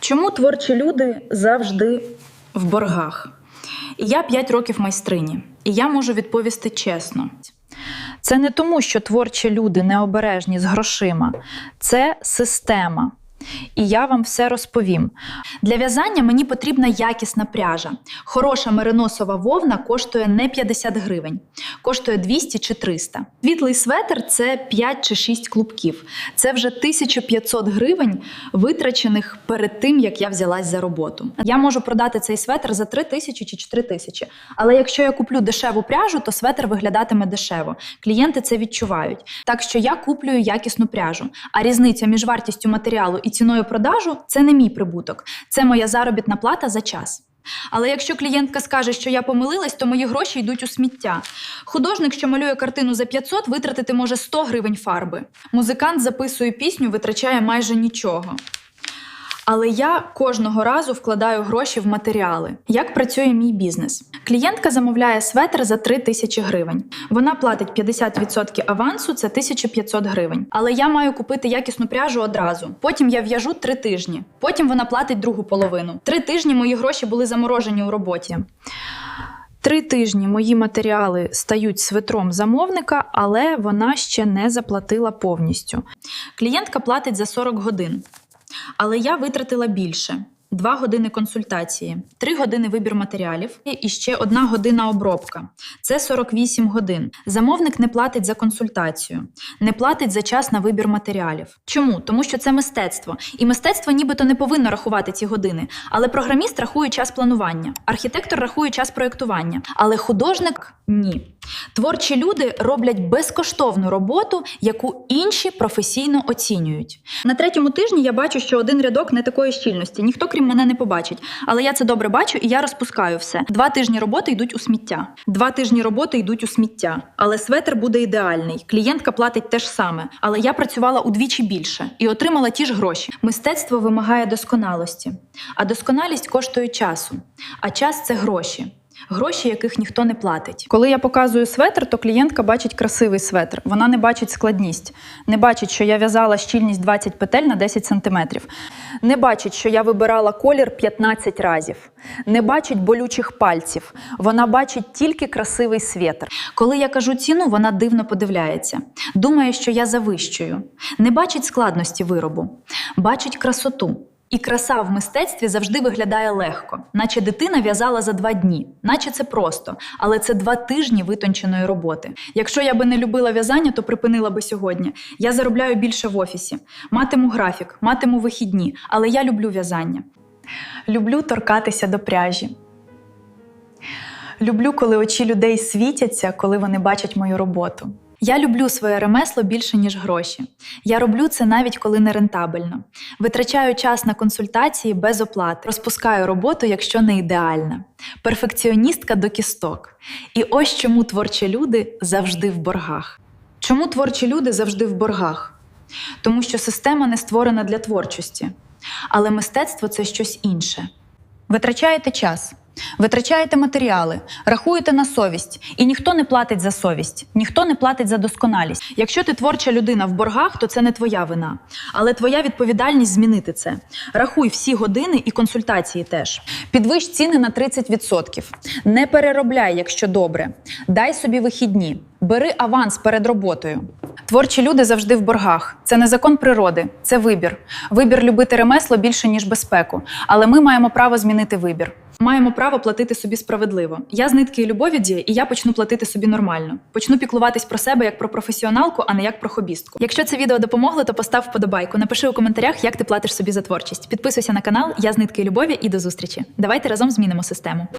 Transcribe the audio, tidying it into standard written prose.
Чому творчі люди завжди в боргах? Я 5 років майстрині, і я можу відповісти чесно. Це не тому, що творчі люди необережні з грошима. Це система. І я вам все розповім. Для в'язання мені потрібна якісна пряжа. Хороша мериносова вовна коштує не 50 гривень, коштує 200 чи 300. Світлий светр – це 5 чи 6 клубків. Це вже 1500 гривень, витрачених перед тим, як я взялась за роботу. Я можу продати цей светр за 3000 чи 4000. Але якщо я куплю дешеву пряжу, то светр виглядатиме дешево. Клієнти це відчувають. Так що я куплюю якісну пряжу. А різниця між вартістю матеріалу і ціною продажу – це не мій прибуток. Це моя заробітна плата за час. Але якщо клієнтка скаже, що я помилилась, то мої гроші йдуть у сміття. Художник, що малює картину за 500, витратити може 100 гривень фарби. Музикант записує пісню, витрачає майже нічого. Але я кожного разу вкладаю гроші в матеріали. Як працює мій бізнес? Клієнтка замовляє светр за 3000 гривень. Вона платить 50% авансу, це 1500 гривень. Але я маю купити якісну пряжу одразу. Потім я в'яжу 3 тижні. Потім вона платить другу половину. 3 тижні мої гроші були заморожені у роботі. 3 тижні мої матеріали стають светром замовника, але вона ще не заплатила повністю. Клієнтка платить за 40 годин. Але я витратила більше. 2 години консультації, 3 години вибір матеріалів і ще 1 година обробка. Це 48 годин. Замовник не платить за консультацію, не платить за час на вибір матеріалів. Чому? Тому що це мистецтво. І мистецтво нібито не повинно рахувати ці години. Але програміст рахує час планування, архітектор рахує час проєктування. Але художник – ні. Творчі люди роблять безкоштовну роботу, яку інші професійно оцінюють. На 3-му тижні я бачу, що один рядок не такої щільності. Ніхто, крім мене, не побачить. Але я це добре бачу і я розпускаю все. 2 тижні роботи йдуть у сміття. 2 тижні роботи йдуть у сміття. Але светр буде ідеальний. Клієнтка платить те ж саме. Але я працювала удвічі більше і отримала ті ж гроші. Мистецтво вимагає досконалості. А досконалість коштує часу. А час – це гроші. Гроші, яких ніхто не платить. Коли я показую светр, то клієнтка бачить красивий светр. Вона не бачить складність. Не бачить, що я в'язала щільність 20 петель на 10 см. Не бачить, що я вибирала колір 15 разів. Не бачить болючих пальців. Вона бачить тільки красивий светр. Коли я кажу ціну, вона дивно подивляється. Думає, що я завищую. Не бачить складності виробу. Бачить красоту. І краса в мистецтві завжди виглядає легко. Наче дитина в'язала за 2 дні. Наче це просто. Але це 2 тижні витонченої роботи. Якщо я би не любила в'язання, то припинила би сьогодні. Я заробляю більше в офісі. Матиму графік, матиму вихідні. Але я люблю в'язання. Люблю торкатися до пряжі. Люблю, коли очі людей світяться, коли вони бачать мою роботу. Я люблю своє ремесло більше, ніж гроші. Я роблю це навіть коли не рентабельно. Витрачаю час на консультації без оплати. Розпускаю роботу, якщо не ідеальна. Перфекціоністка до кісток. І ось чому творчі люди завжди в боргах. Чому творчі люди завжди в боргах? Тому що система не створена для творчості. Але мистецтво – це щось інше. Витрачаєте час. Витрачаєте матеріали, рахуєте на совість. І ніхто не платить за совість, ніхто не платить за досконалість. Якщо ти творча людина в боргах, то це не твоя вина. Але твоя відповідальність змінити це. Рахуй всі години і консультації теж. Підвищ ціни на 30%. Не переробляй, якщо добре. Дай собі вихідні. Бери аванс перед роботою. Творчі люди завжди в боргах. Це не закон природи, це вибір. Вибір любити ремесло більше, ніж безпеку. Але ми маємо право змінити вибір. Маємо право платити собі справедливо. Я з нитки і любові дію, і я почну платити собі нормально. Почну піклуватись про себе як про професіоналку, а не як про хобістку. Якщо це відео допомогло, то постав вподобайку. Напиши у коментарях, як ти платиш собі за творчість. Підписуйся на канал. Я з нитки і любові і до зустрічі. Давайте разом змінимо систему.